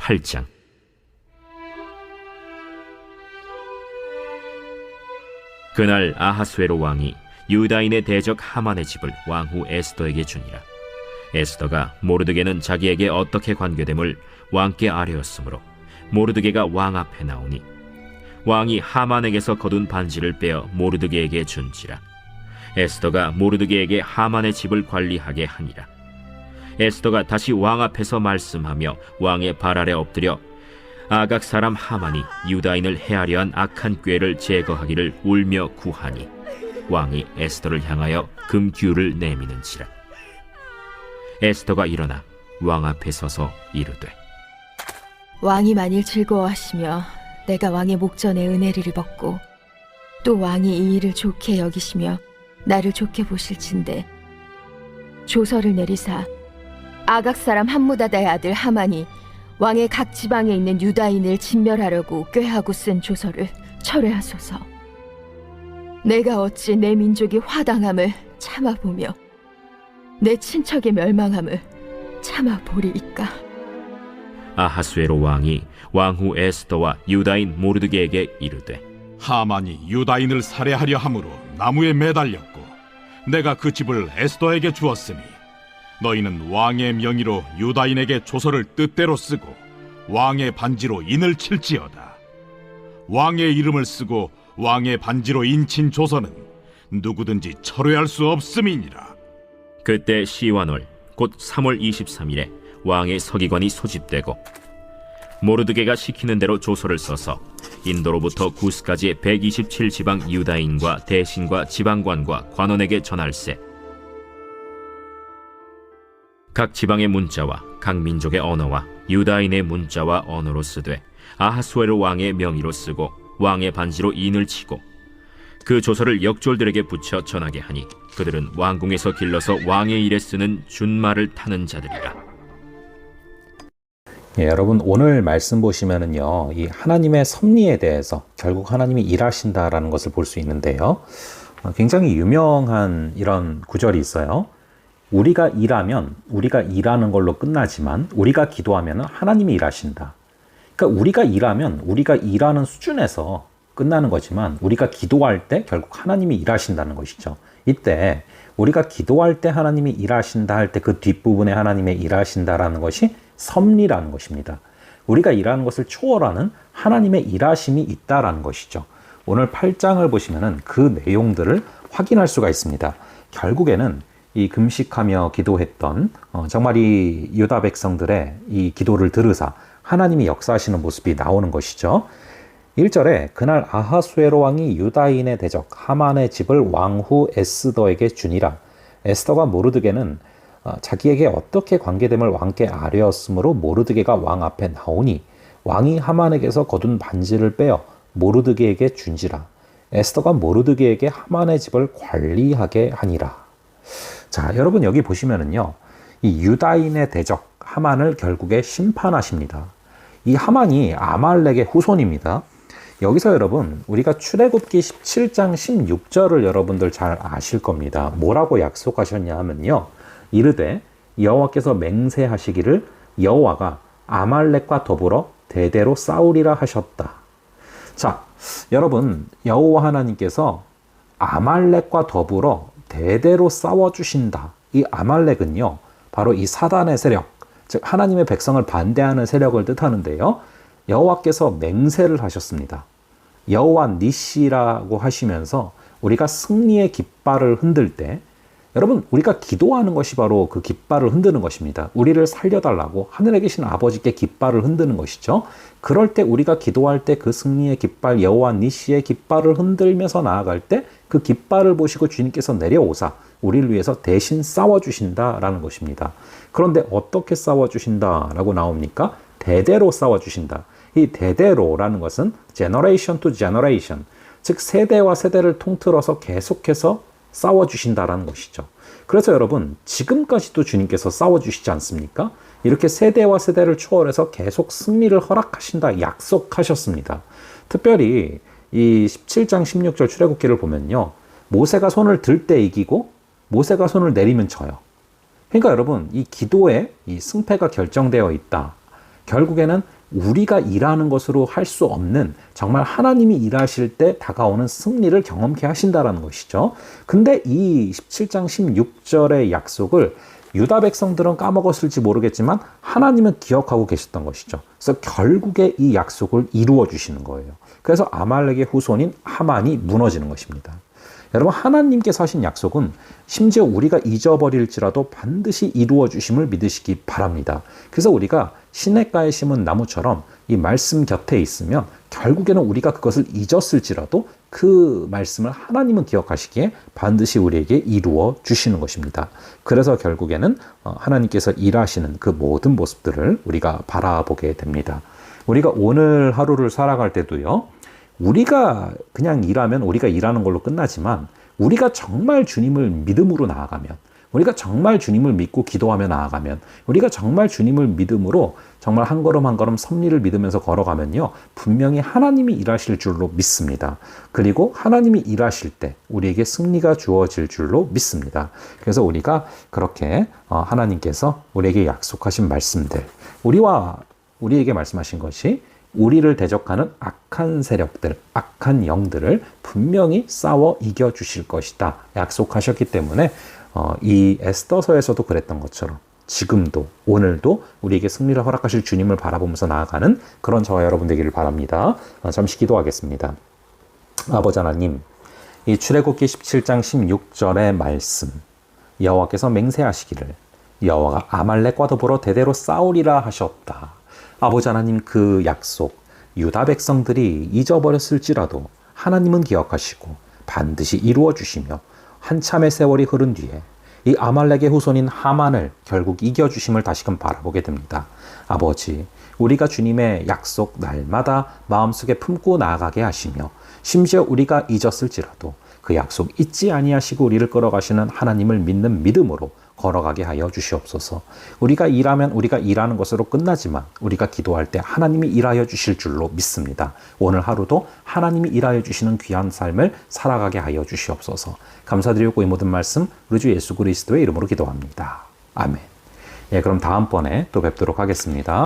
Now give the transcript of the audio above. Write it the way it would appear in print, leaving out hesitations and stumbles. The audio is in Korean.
8장. 그날 아하수에로 왕이 유다인의 대적 하만의 집을 왕후 에스더에게 주니라. 에스더가 모르드게는 자기에게 어떻게 관계됨을 왕께 아뢰었으므로 모르드게가 왕 앞에 나오니 왕이 하만에게서 거둔 반지를 빼어 모르드게에게 준지라. 에스더가 모르드게에게 하만의 집을 관리하게 하니라. 에스더가 다시 왕 앞에서 말씀하며 왕의 발 아래 엎드려 아각 사람 하만이 유다인을 해하려 한 악한 꾀를 제거하기를 울며 구하니 왕이 에스더를 향하여 금규를 내미는지라. 에스더가 일어나 왕 앞에 서서 이르되, 왕이 만일 즐거워하시며 내가 왕의 목전에 은혜를 입었고 또 왕이 이 일을 좋게 여기시며 나를 좋게 보실진대 조서를 내리사 아각 사람 함무다다의 아들 하만이 왕의 각 지방에 있는 유다인을 진멸하려고 꾀하고 쓴 조서를 철회하소서. 내가 어찌 내 민족이 화당함을 참아보며 내 친척의 멸망함을 참아보리이까. 아하수에로 왕이 왕후 에스더와 유다인 모르드게에게 이르되, 하만이 유다인을 살해하려 함으로 나무에 매달렸고 내가 그 집을 에스더에게 주었으니 너희는 왕의 명의로 유다인에게 조서를 뜻대로 쓰고 왕의 반지로 인을 칠지어다. 왕의 이름을 쓰고 왕의 반지로 인친 조서는 누구든지 철회할 수 없음이니라. 그때 시완월 곧 3월 23일에 왕의 서기관이 소집되고 모르드게가 시키는 대로 조서를 써서 인도로부터 구스까지의 127지방 유다인과 대신과 지방관과 관원에게 전할세. 각 지방의 문자와 각 민족의 언어와 유다인의 문자와 언어로 쓰되 아하수에로 왕의 명의로 쓰고 왕의 반지로 인을 치고 그 조서를 역졸들에게 붙여 전하게 하니 그들은 왕궁에서 길러서 왕의 일에 쓰는 준말을 타는 자들이라. 예, 여러분 오늘 말씀 보시면은요, 이 하나님의 섭리에 대해서 결국 하나님이 일하신다라는 것을 볼 수 있는데요. 굉장히 유명한 이런 구절이 있어요. 우리가 일하면 우리가 일하는 걸로 끝나지만 우리가 기도하면 하나님이 일하신다. 그러니까 우리가 일하면 우리가 일하는 수준에서 끝나는 거지만 우리가 기도할 때 결국 하나님이 일하신다는 것이죠. 이때 우리가 기도할 때 하나님이 일하신다 할 때 그 뒷부분에 하나님의 일하신다라는 것이 섭리라는 것입니다. 우리가 일하는 것을 초월하는 하나님의 일하심이 있다라는 것이죠. 오늘 8장을 보시면은 그 내용들을 확인할 수가 있습니다. 결국에는 이 금식하며 기도했던 정말 이 유다 백성들의 이 기도를 들으사 하나님이 역사하시는 모습이 나오는 것이죠. 1절에 그날 아하수에로 왕이 유다인의 대적 하만의 집을 왕후 에스더에게 주니라. 에스더가 모르드게는 자기에게 어떻게 관계됨을 왕께 아뢰었으므로 모르드게가 왕 앞에 나오니 왕이 하만에게서 거둔 반지를 빼어 모르드게에게 준지라. 에스더가 모르드게에게 하만의 집을 관리하게 하니라. 자, 여러분 여기 보시면은요, 이 유다인의 대적 하만을 결국에 심판하십니다. 이 하만이 아말렉의 후손입니다. 여기서 여러분 우리가 출애굽기 17장 16절을 여러분들 잘 아실 겁니다. 뭐라고 약속하셨냐 하면요, 이르되 여호와께서 맹세하시기를 여호와가 아말렉과 더불어 대대로 싸우리라 하셨다. 자, 여러분 여호와 하나님께서 아말렉과 더불어 대대로 싸워주신다. 이 아말렉은요 바로 이 사단의 세력, 즉 하나님의 백성을 반대하는 세력을 뜻하는데요, 여호와께서 맹세를 하셨습니다. 여호와 니시라고 하시면서 우리가 승리의 깃발을 흔들 때, 여러분 우리가 기도하는 것이 바로 그 깃발을 흔드는 것입니다. 우리를 살려달라고 하늘에 계신 아버지께 깃발을 흔드는 것이죠. 그럴 때 우리가 기도할 때 그 승리의 깃발 여호와 니시의 깃발을 흔들면서 나아갈 때 그 깃발을 보시고 주님께서 내려오사 우리를 위해서 대신 싸워주신다라는 것입니다. 그런데 어떻게 싸워주신다라고 나옵니까? 대대로 싸워주신다. 이 대대로라는 것은 generation to generation, 즉 세대와 세대를 통틀어서 계속해서 싸워주신다라는 것이죠. 그래서 여러분 지금까지도 주님께서 싸워주시지 않습니까? 이렇게 세대와 세대를 초월해서 계속 승리를 허락하신다 약속하셨습니다. 특별히 이 17장 16절 출애굽기를 보면요, 모세가 손을 들 때 이기고 모세가 손을 내리면 져요. 그러니까 여러분 이 기도에 이 승패가 결정되어 있다. 결국에는 우리가 일하는 것으로 할 수 없는 정말 하나님이 일하실 때 다가오는 승리를 경험케 하신다라는 것이죠. 근데 이 17장 16절의 약속을 유다 백성들은 까먹었을지 모르겠지만 하나님은 기억하고 계셨던 것이죠. 그래서 결국에 이 약속을 이루어 주시는 거예요. 그래서 아말렉의 후손인 하만이 무너지는 것입니다. 여러분, 하나님께서 하신 약속은 심지어 우리가 잊어버릴지라도 반드시 이루어 주심을 믿으시기 바랍니다. 그래서 우리가 시냇가에 심은 나무처럼 이 말씀 곁에 있으면 결국에는 우리가 그것을 잊었을지라도 그 말씀을 하나님은 기억하시기에 반드시 우리에게 이루어 주시는 것입니다. 그래서 결국에는 하나님께서 일하시는 그 모든 모습들을 우리가 바라보게 됩니다. 우리가 오늘 하루를 살아갈 때도요, 우리가 그냥 일하면 우리가 일하는 걸로 끝나지만 우리가 정말 주님을 믿음으로 나아가면, 우리가 정말 주님을 믿고 기도하며 나아가면, 우리가 정말 주님을 믿음으로 정말 한 걸음 한 걸음 섭리를 믿으면서 걸어가면요, 분명히 하나님이 일하실 줄로 믿습니다. 그리고 하나님이 일하실 때 우리에게 승리가 주어질 줄로 믿습니다. 그래서 우리가 그렇게 하나님께서 우리에게 약속하신 말씀들, 우리에게 말씀하신 것이 우리를 대적하는 악한 세력들, 악한 영들을 분명히 싸워 이겨주실 것이다 약속하셨기 때문에 이 에스더서에서도 그랬던 것처럼 지금도 오늘도 우리에게 승리를 허락하실 주님을 바라보면서 나아가는 그런 저와 여러분 되기를 바랍니다. 잠시 기도하겠습니다. 아버지 하나님, 이 출애굽기 17장 16절의 말씀, 여호와께서 맹세하시기를 여호와가 아말렉과 더불어 대대로 싸우리라 하셨다. 아버지 하나님, 그 약속 유다 백성들이 잊어버렸을지라도 하나님은 기억하시고 반드시 이루어 주시며 한참의 세월이 흐른 뒤에 이 아말렉의 후손인 하만을 결국 이겨주심을 다시금 바라보게 됩니다. 아버지, 우리가 주님의 약속 날마다 마음속에 품고 나아가게 하시며 심지어 우리가 잊었을지라도 그 약속 잊지 아니하시고 우리를 끌어가시는 하나님을 믿는 믿음으로 걸어가게 하여 주시옵소서. 우리가 일하면 우리가 일하는 것으로 끝나지만 우리가 기도할 때 하나님이 일하여 주실 줄로 믿습니다. 오늘 하루도 하나님이 일하여 주시는 귀한 삶을 살아가게 하여 주시옵소서. 감사드리고 이 모든 말씀 우리 주 예수 그리스도의 이름으로 기도합니다. 아멘. 예, 그럼 다음번에 또 뵙도록 하겠습니다.